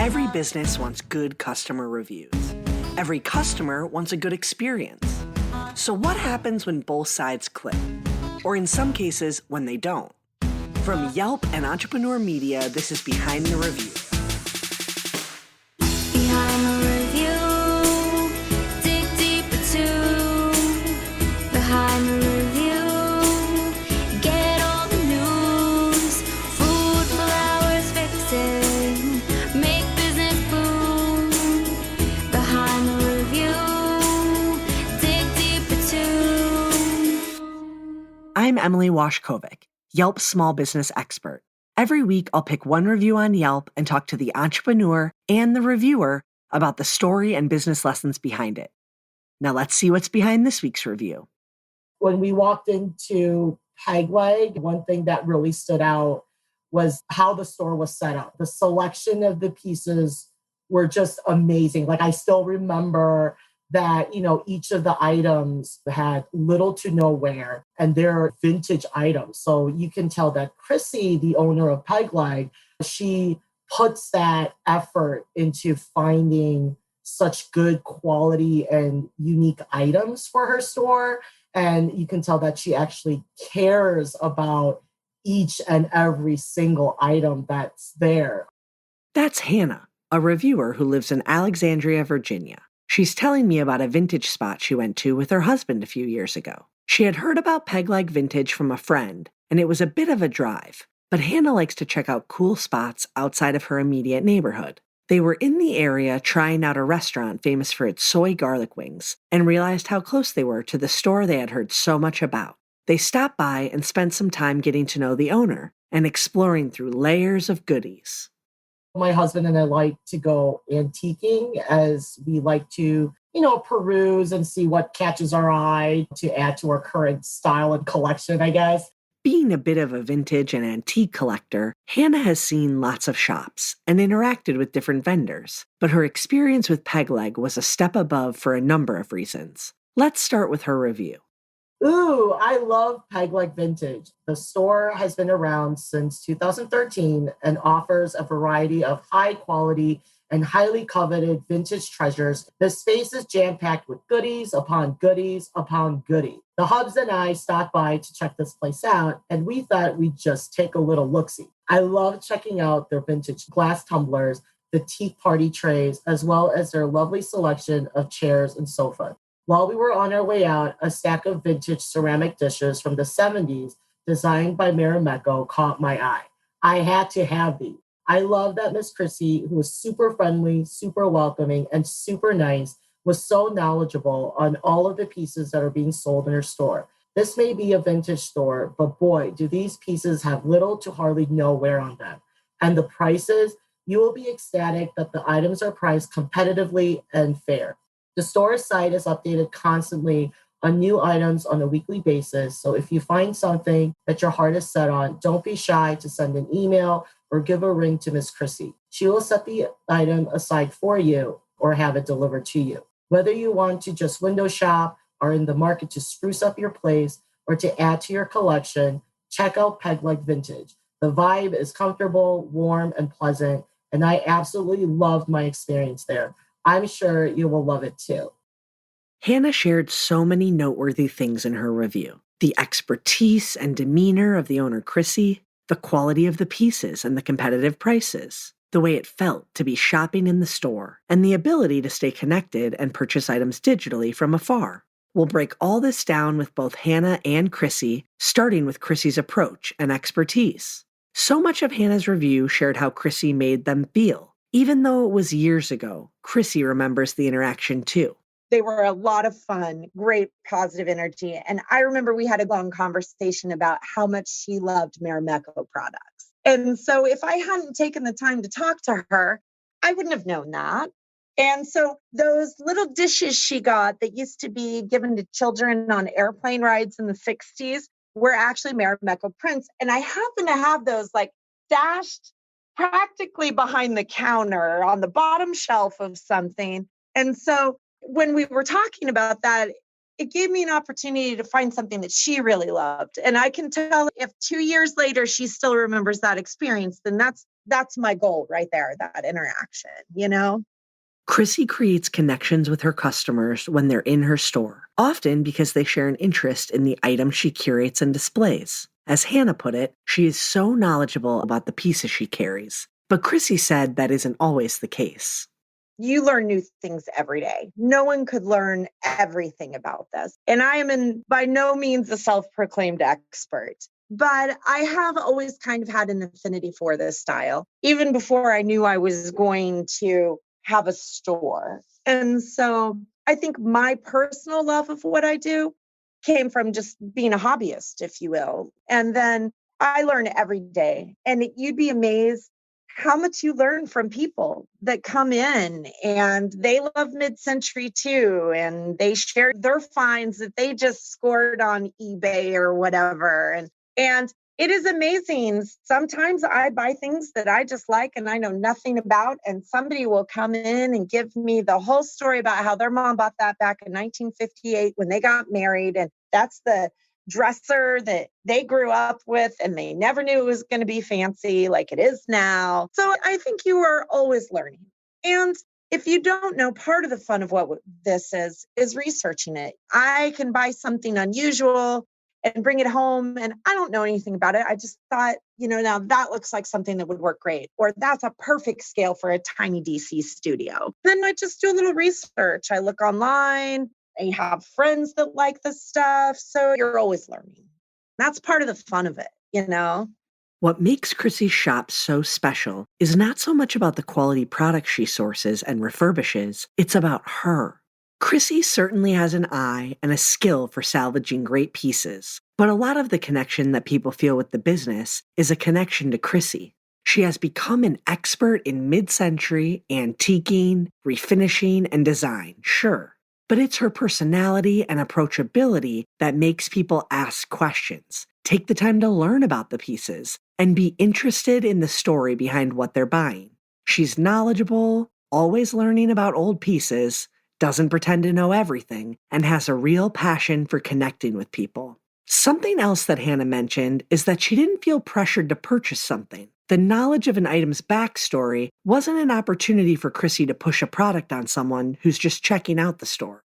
Every business wants good customer reviews. Every customer wants a good experience. So what happens when both sides click? Or in some cases, when they don't? From Yelp and Entrepreneur Media, this is Behind the Review. Behind the review, dig deeper too. Behind the review, get all the news. Food, flowers, fixing, make business boom. Behind the review, dig deeper too. I'm Emily Washkovic, Yelp's small business expert. Every week, I'll pick one review on Yelp and talk to the entrepreneur and the reviewer about the story and business lessons behind it. Now let's see what's behind this week's review. When we walked into Peg Leg, one thing that really stood out was how the store was set up. The selection of the pieces were just amazing. Like, I still remember that, each of the items had little to no wear, and they're vintage items. So you can tell that Krisi, the owner of Peg Leg, she puts that effort into finding such good quality and unique items for her store. And you can tell that she actually cares about each and every single item that's there. That's Hannah, a reviewer who lives in Alexandria, Virginia. She's telling me about a vintage spot she went to with her husband a few years ago. She had heard about Peg Leg Vintage from a friend, and it was a bit of a drive. But Hannah likes to check out cool spots outside of her immediate neighborhood. They were in the area trying out a restaurant famous for its soy garlic wings and realized how close they were to the store they had heard so much about. They stopped by and spent some time getting to know the owner and exploring through layers of goodies. My husband and I like to go antiquing, as we like to, peruse and see what catches our eye to add to our current style and collection, I guess. Being a bit of a vintage and antique collector, Hannah has seen lots of shops and interacted with different vendors, but her experience with Peg Leg was a step above for a number of reasons. Let's start with her review. Ooh, I love Peg Leg Vintage. The store has been around since 2013 and offers a variety of high quality and highly coveted vintage treasures. The space is jam-packed with goodies upon goodies upon goodies. The Hubs and I stopped by to check this place out, and we thought we'd just take a little look-see. I love checking out their vintage glass tumblers, the tea party trays, as well as their lovely selection of chairs and sofas. While we were on our way out, a stack of vintage ceramic dishes from the 70s, designed by Marimekko, caught my eye. I had to have these. I love that Miss Krisi, who was super friendly, super welcoming, and super nice, was so knowledgeable on all of the pieces that are being sold in her store. This may be a vintage store, but boy, do these pieces have little to hardly no wear on them. And the prices, you will be ecstatic that the items are priced competitively and fair. The store site is updated constantly on new items on a weekly basis. So if you find something that your heart is set on, don't be shy to send an email or give a ring to Miss Krisi. She will set the item aside for you or have it delivered to you. Whether you want to just window shop, are in the market to spruce up your place, or to add to your collection, check out Peg Leg Vintage. The vibe is comfortable, warm, and pleasant, and I absolutely loved my experience there. I'm sure you will love it too. Hannah shared so many noteworthy things in her review. The expertise and demeanor of the owner, Krisi, the quality of the pieces and the competitive prices, the way it felt to be shopping in the store, and the ability to stay connected and purchase items digitally from afar. We'll break all this down with both Hannah and Krisi, starting with Krisi's approach and expertise. So much of Hannah's review shared how Krisi made them feel. Even though it was years ago, Krisi remembers the interaction too. They were a lot of fun, great positive energy. And I remember we had a long conversation about how much she loved Marimekko products. And so if I hadn't taken the time to talk to her, I wouldn't have known that. And so those little dishes she got that used to be given to children on airplane rides in the 60s were actually Marimekko prints. And I happen to have those stashed practically behind the counter on the bottom shelf of something. And so when we were talking about that, it gave me an opportunity to find something that she really loved. And I can tell if 2 years later, she still remembers that experience, then that's that's my goal right there, that interaction, you know? Krisi creates connections with her customers when they're in her store, often because they share an interest in the items she curates and displays. As Hannah put it, she is so knowledgeable about the pieces she carries. But Krisi said that isn't always the case. You learn new things every day. No one could learn everything about this. And I am by no means a self-proclaimed expert, but I have always kind of had an affinity for this style, even before I knew I was going to have a store. And so I think my personal love of what I do came from just being a hobbyist, if you will. And then I learn every day. And you'd be amazed how much you learn from people that come in and they love mid-century too. And they share their finds that they just scored on eBay or whatever. And it is amazing. Sometimes I buy things that I just like and I know nothing about, and somebody will come in and give me the whole story about how their mom bought that back in 1958 when they got married. And that's the dresser that they grew up with and they never knew it was going to be fancy like it is now. So I think you are always learning. And if you don't know, part of the fun of what this is researching it. I can buy something unusual and bring it home and I don't know anything about it. I just thought, now that looks like something that would work great, or that's a perfect scale for a tiny DC studio. Then I just do a little research. I look online. I have friends that like the stuff. So you're always learning. That's part of the fun of it. What makes Krisi's shop so special is not so much about the quality products she sources and refurbishes, it's about her. Krisi certainly has an eye and a skill for salvaging great pieces, but a lot of the connection that people feel with the business is a connection to Krisi. She has become an expert in mid-century, antiquing, refinishing, and design, sure. But it's her personality and approachability that makes people ask questions, take the time to learn about the pieces, and be interested in the story behind what they're buying. She's knowledgeable, always learning about old pieces, doesn't pretend to know everything, and has a real passion for connecting with people. Something else that Hannah mentioned is that she didn't feel pressured to purchase something. The knowledge of an item's backstory wasn't an opportunity for Krisi to push a product on someone who's just checking out the store.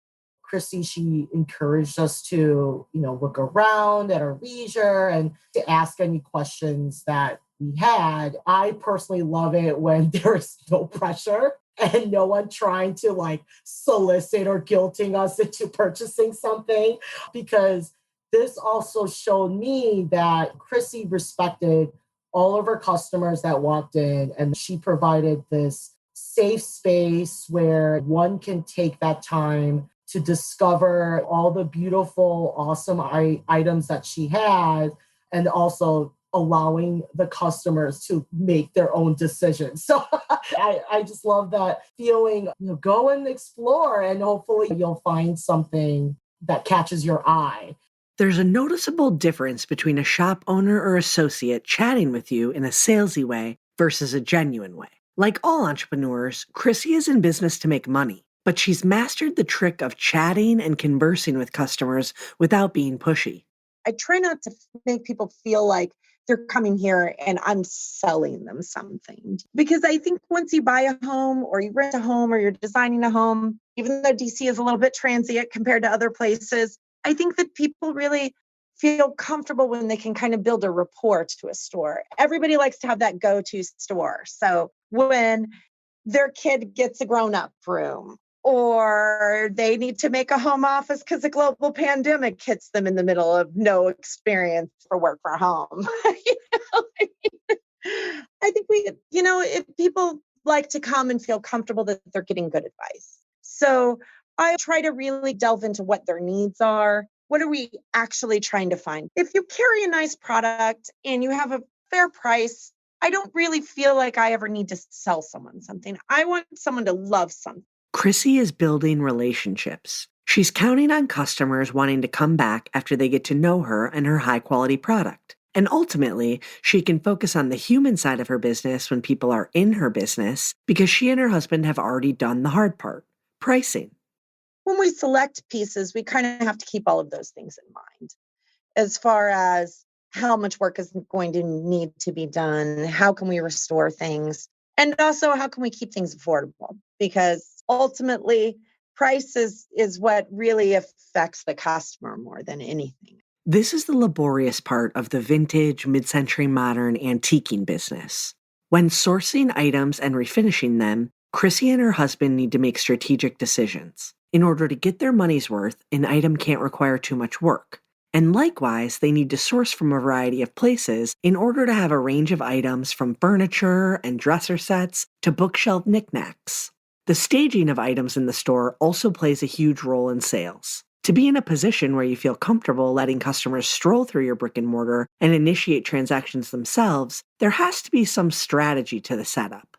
Krisi, she encouraged us to, look around at our leisure and to ask any questions that we had. I personally love it when there's no pressure and no one trying to solicit or guilting us into purchasing something, because this also showed me that Krisi respected all of her customers that walked in, and she provided this safe space where one can take that time to discover all the beautiful, awesome items that she had, and also allowing the customers to make their own decisions. So I just love that feeling. Go and explore, and hopefully you'll find something that catches your eye. There's a noticeable difference between a shop owner or associate chatting with you in a salesy way versus a genuine way. Like all entrepreneurs, Krisi is in business to make money, but she's mastered the trick of chatting and conversing with customers without being pushy. I try not to make people feel like they're coming here and I'm selling them something. Because I think once you buy a home or you rent a home or you're designing a home, even though DC is a little bit transient compared to other places, I think that people really feel comfortable when they can kind of build a rapport to a store. Everybody likes to have that go-to store. So when their kid gets a grown-up room, or they need to make a home office because a global pandemic hits them in the middle of no experience for work from home. I think if people like to come and feel comfortable that they're getting good advice. So I try to really delve into what their needs are. What are we actually trying to find? If you carry a nice product and you have a fair price, I don't really feel like I ever need to sell someone something. I want someone to love something. Krisi is building relationships. She's counting on customers wanting to come back after they get to know her and her high-quality product. And ultimately, she can focus on the human side of her business when people are in her business because she and her husband have already done the hard part, pricing. When we select pieces, we kind of have to keep all of those things in mind. As far as how much work is going to need to be done? How can we restore things? And also, how can we keep things affordable? Because ultimately, price is what really affects the customer more than anything. This is the laborious part of the vintage, mid-century modern antiquing business. When sourcing items and refinishing them, Krisi and her husband need to make strategic decisions. In order to get their money's worth, an item can't require too much work. And likewise, they need to source from a variety of places in order to have a range of items from furniture and dresser sets to bookshelf knickknacks. The staging of items in the store also plays a huge role in sales. To be in a position where you feel comfortable letting customers stroll through your brick and mortar and initiate transactions themselves, there has to be some strategy to the setup.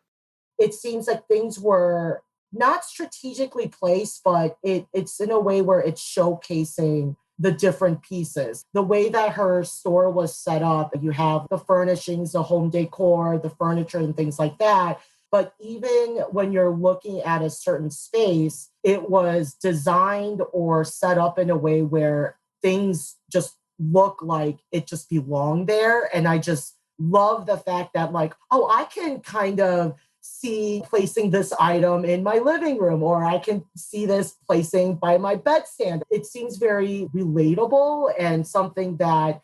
It seems like things were not strategically placed, but it's in a way where it's showcasing the different pieces. The way that her store was set up, you have the furnishings, the home decor, the furniture, and things like that. But even when you're looking at a certain space, it was designed or set up in a way where things just look like it just belonged there. And I just love the fact that, like, oh, I can kind of see placing this item in my living room, or I can see this placing by my bedstand. It seems very relatable and something that,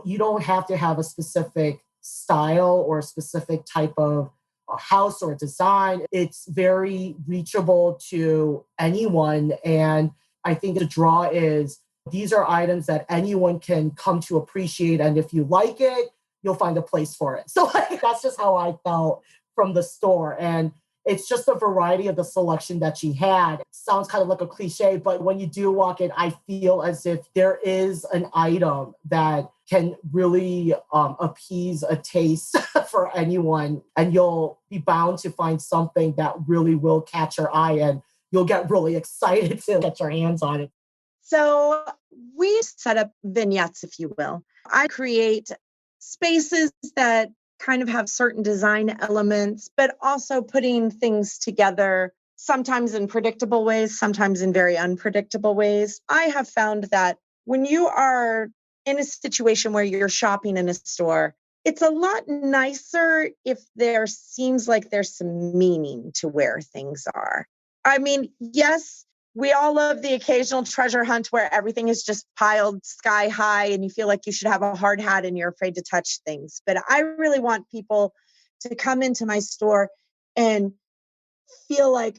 you don't have to have a specific style or a specific type of a house or design. It's very reachable to anyone. And I think the draw is these are items that anyone can come to appreciate. And if you like it, you'll find a place for it. So that's just how I felt from the store. And it's just a variety of the selection that she had. It sounds kind of like a cliche, but when you do walk in, I feel as if there is an item that can really appease a taste for anyone. And you'll be bound to find something that really will catch your eye, and you'll get really excited to get your hands on it. So we set up vignettes, if you will. I create spaces that kind of have certain design elements, but also putting things together, sometimes in predictable ways, sometimes in very unpredictable ways. I have found that when you are in a situation where you're shopping in a store, it's a lot nicer if there seems like there's some meaning to where things are. I mean, yes, we all love the occasional treasure hunt where everything is just piled sky high and you feel like you should have a hard hat and you're afraid to touch things. But I really want people to come into my store and feel like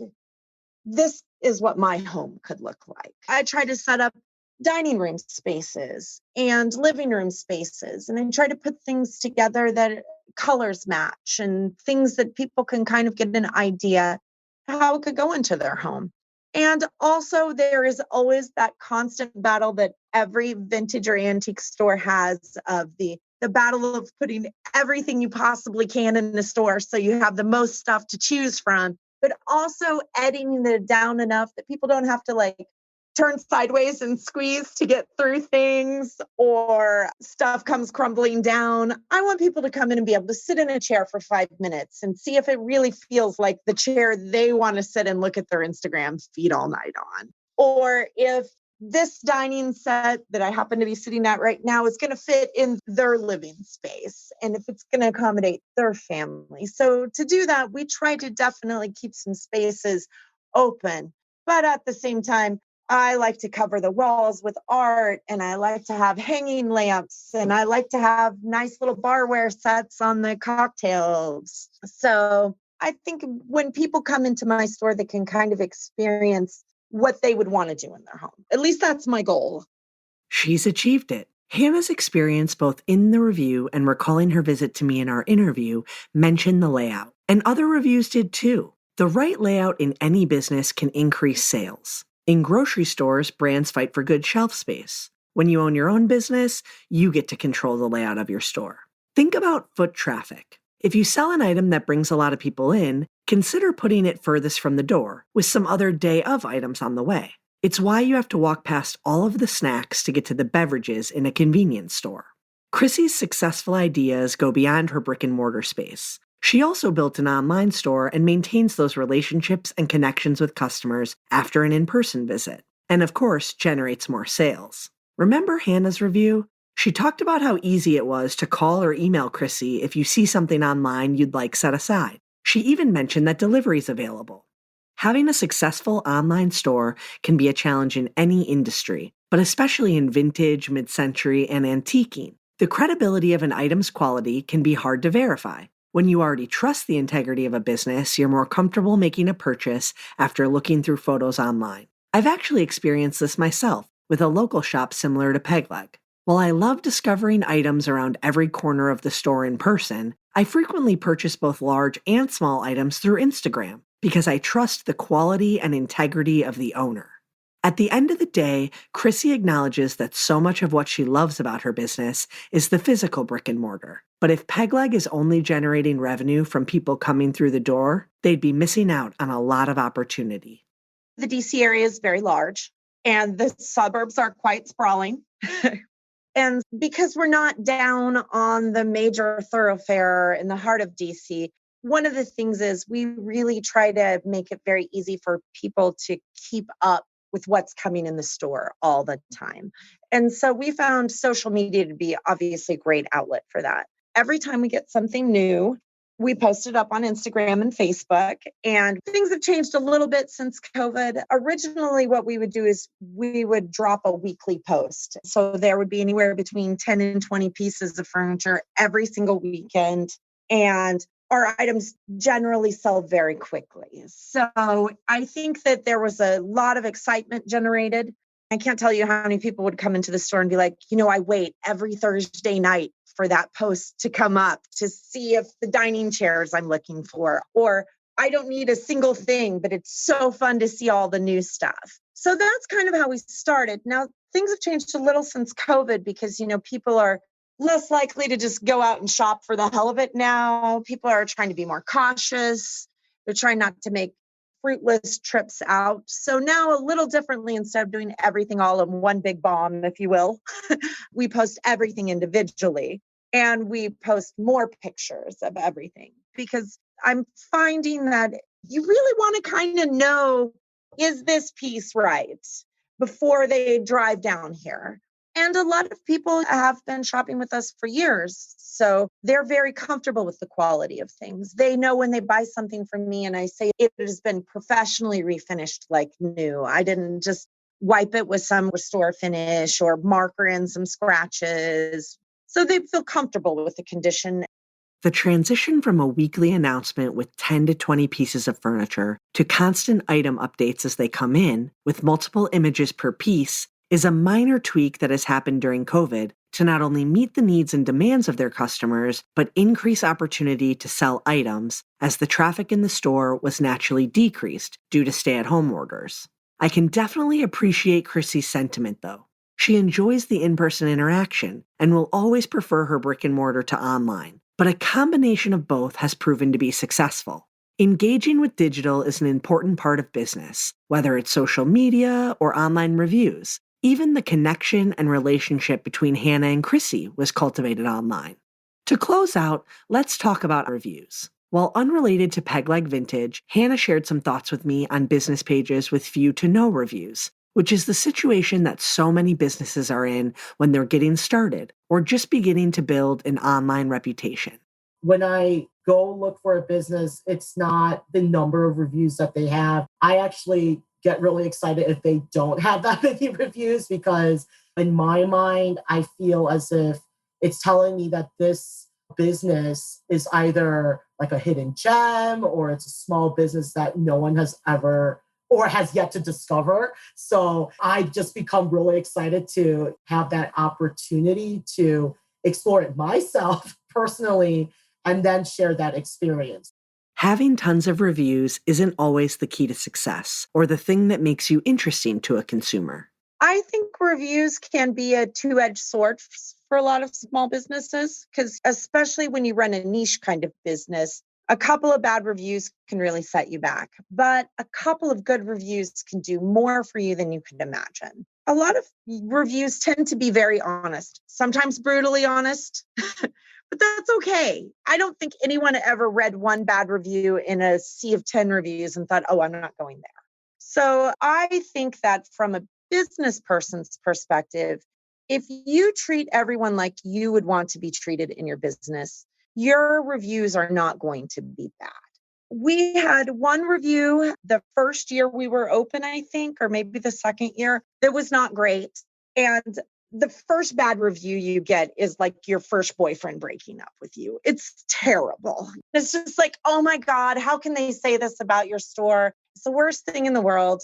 this is what my home could look like. I try to set up dining room spaces and living room spaces, and I try to put things together that colors match and things that people can kind of get an idea how it could go into their home. And also, there is always that constant battle that every vintage or antique store has of the battle of putting everything you possibly can in the store so you have the most stuff to choose from, but also editing it down enough that people don't have to like turn sideways and squeeze to get through things, or stuff comes crumbling down. I want people to come in and be able to sit in a chair for 5 minutes and see if it really feels like the chair they want to sit and look at their Instagram feed all night on. Or if this dining set that I happen to be sitting at right now is going to fit in their living space, and if it's going to accommodate their family. So to do that, we try to definitely keep some spaces open, but at the same time, I like to cover the walls with art, and I like to have hanging lamps, and I like to have nice little barware sets on the cocktails. So I think when people come into my store, they can kind of experience what they would want to do in their home. At least that's my goal. She's achieved it. Hannah's experience, both in the review and recalling her visit to me in our interview, mentioned the layout. And other reviews did too. The right layout in any business can increase sales. In grocery stores, brands fight for good shelf space. When you own your own business, you get to control the layout of your store. Think about foot traffic. If you sell an item that brings a lot of people in, consider putting it furthest from the door, with some other day of items on the way. It's why you have to walk past all of the snacks to get to the beverages in a convenience store. Krisi's successful ideas go beyond her brick and mortar space. She also built an online store and maintains those relationships and connections with customers after an in-person visit, and of course, generates more sales. Remember Hannah's review? She talked about how easy it was to call or email Krisi if you see something online you'd like set aside. She even mentioned that delivery's available. Having a successful online store can be a challenge in any industry, but especially in vintage, mid-century, and antiquing. The credibility of an item's quality can be hard to verify. When you already trust the integrity of a business, you're more comfortable making a purchase after looking through photos online. I've actually experienced this myself with a local shop similar to Pegleg. While I love discovering items around every corner of the store in person, I frequently purchase both large and small items through Instagram because I trust the quality and integrity of the owner. At the end of the day, Krisi acknowledges that so much of what she loves about her business is the physical brick and mortar. But if Pegleg is only generating revenue from people coming through the door, they'd be missing out on a lot of opportunity. The DC area is very large and the suburbs are quite sprawling. And because we're not down on the major thoroughfare in the heart of DC, one of the things is we really try to make it very easy for people to keep up with what's coming in the store all the time. And so we found social media to be obviously a great outlet for that. Every time we get something new, we post it up on Instagram and Facebook, and things have changed a little bit since COVID. Originally, what we would do is we would drop a weekly post. So there would be anywhere between 10 and 20 pieces of furniture every single weekend. And our items generally sell very quickly. So I think that there was a lot of excitement generated. I can't tell you how many people would come into the store and be like, I wait every Thursday night for that post to come up to see if the dining chairs I'm looking for, or I don't need a single thing, but it's so fun to see all the new stuff. So that's kind of how we started. Now, things have changed a little since COVID because, people are less likely to just go out and shop for the hell of it now. People are trying to be more cautious. They're trying not to make fruitless trips out. So now a little differently, instead of doing everything all in one big bomb, if you will, we post everything individually and we post more pictures of everything because I'm finding that you really want to kind of know, is this piece right before they drive down here? And a lot of people have been shopping with us for years. So they're very comfortable with the quality of things. They know when they buy something from me and I say it has been professionally refinished like new. I didn't just wipe it with some restore finish or marker in some scratches. So they feel comfortable with the condition. The transition from a weekly announcement with 10 to 20 pieces of furniture to constant item updates as they come in, with multiple images per piece, is a minor tweak that has happened during COVID to not only meet the needs and demands of their customers, but increase opportunity to sell items as the traffic in the store was naturally decreased due to stay-at-home orders. I can definitely appreciate Krisi's sentiment, though. She enjoys the in-person interaction and will always prefer her brick and mortar to online, but a combination of both has proven to be successful. Engaging with digital is an important part of business, whether it's social media or online reviews. Even the connection and relationship between Hannah and Krisi was cultivated online. To close out, let's talk about reviews. While unrelated to Pegleg Vintage, Hannah shared some thoughts with me on business pages with few to no reviews, which is the situation that so many businesses are in when they're getting started or just beginning to build an online reputation. When I go look for a business, it's not the number of reviews that they have. I actually get really excited if they don't have that many reviews because in my mind, I feel as if it's telling me that this business is either like a hidden gem or it's a small business that no one has ever or has yet to discover. So I just become really excited to have that opportunity to explore it myself personally and then share that experience. Having tons of reviews isn't always the key to success or the thing that makes you interesting to a consumer. I think reviews can be a two-edged sword for a lot of small businesses, because especially when you run a niche kind of business, a couple of bad reviews can really set you back, but a couple of good reviews can do more for you than you could imagine. A lot of reviews tend to be very honest, sometimes brutally honest, but that's okay. I don't think anyone ever read one bad review in a sea of 10 reviews and thought, oh, I'm not going there. So I think that from a business person's perspective, If you treat everyone like you would want to be treated in your business, your reviews are not going to be bad. We had one review the first year we were open, I think, or maybe the second year, that was not great. And the first bad review you get is like your first boyfriend breaking up with you. It's terrible. It's just like, oh my God, how can they say this about your store? It's the worst thing in the world.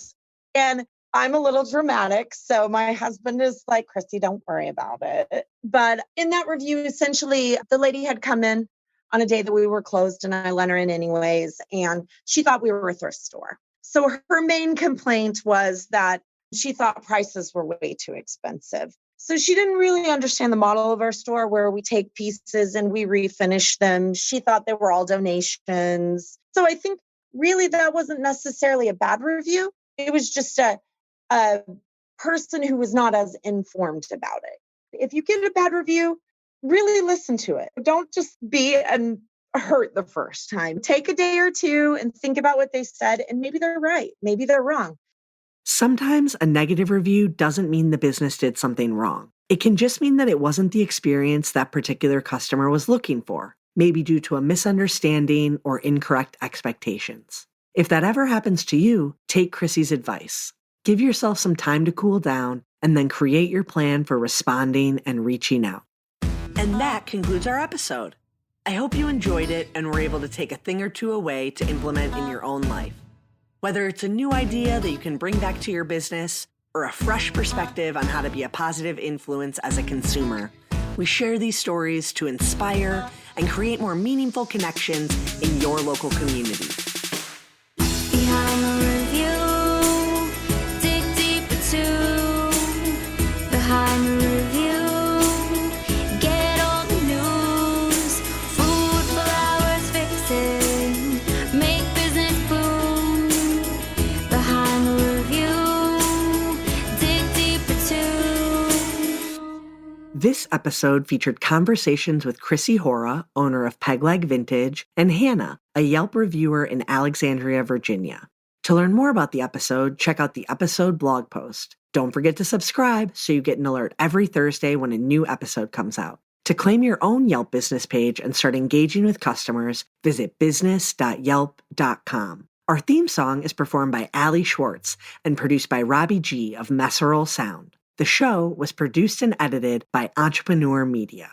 And I'm a little dramatic. So my husband is like, Krisi, don't worry about it. But in that review, essentially, the lady had come in on a day that we were closed and I let her in anyways. And she thought we were a thrift store. So her main complaint was that she thought prices were way too expensive. So she didn't really understand the model of our store where we take pieces and we refinish them. She thought they were all donations. So I think really that wasn't necessarily a bad review. It was just a person who was not as informed about it. If you get a bad review, really listen to it. Don't just be hurt the first time. Take a day or two and think about what they said, and maybe they're right, maybe they're wrong. Sometimes a negative review doesn't mean the business did something wrong. It can just mean that it wasn't the experience that particular customer was looking for, maybe due to a misunderstanding or incorrect expectations. If that ever happens to you, take Krisi's advice. Give yourself some time to cool down and then create your plan for responding and reaching out. And that concludes our episode. I hope you enjoyed it and were able to take a thing or two away to implement in your own life. Whether it's a new idea that you can bring back to your business or a fresh perspective on how to be a positive influence as a consumer, we share these stories to inspire and create more meaningful connections in your local community. Behind the review, dig deeper too. Behind the review, get all the news. Food, flowers, fixing, make business boom. Behind the review, dig deeper too. This episode featured conversations with Krisi Hora, owner of Leg Vintage, and Hannah, a Yelp reviewer in Alexandria, Virginia. To learn more about the episode, check out the episode blog post. Don't forget to subscribe so you get an alert every Thursday when a new episode comes out. To claim your own Yelp business page and start engaging with customers, visit business.yelp.com. Our theme song is performed by Ali Schwartz and produced by Robbie G of Messerol Sound. The show was produced and edited by Entrepreneur Media.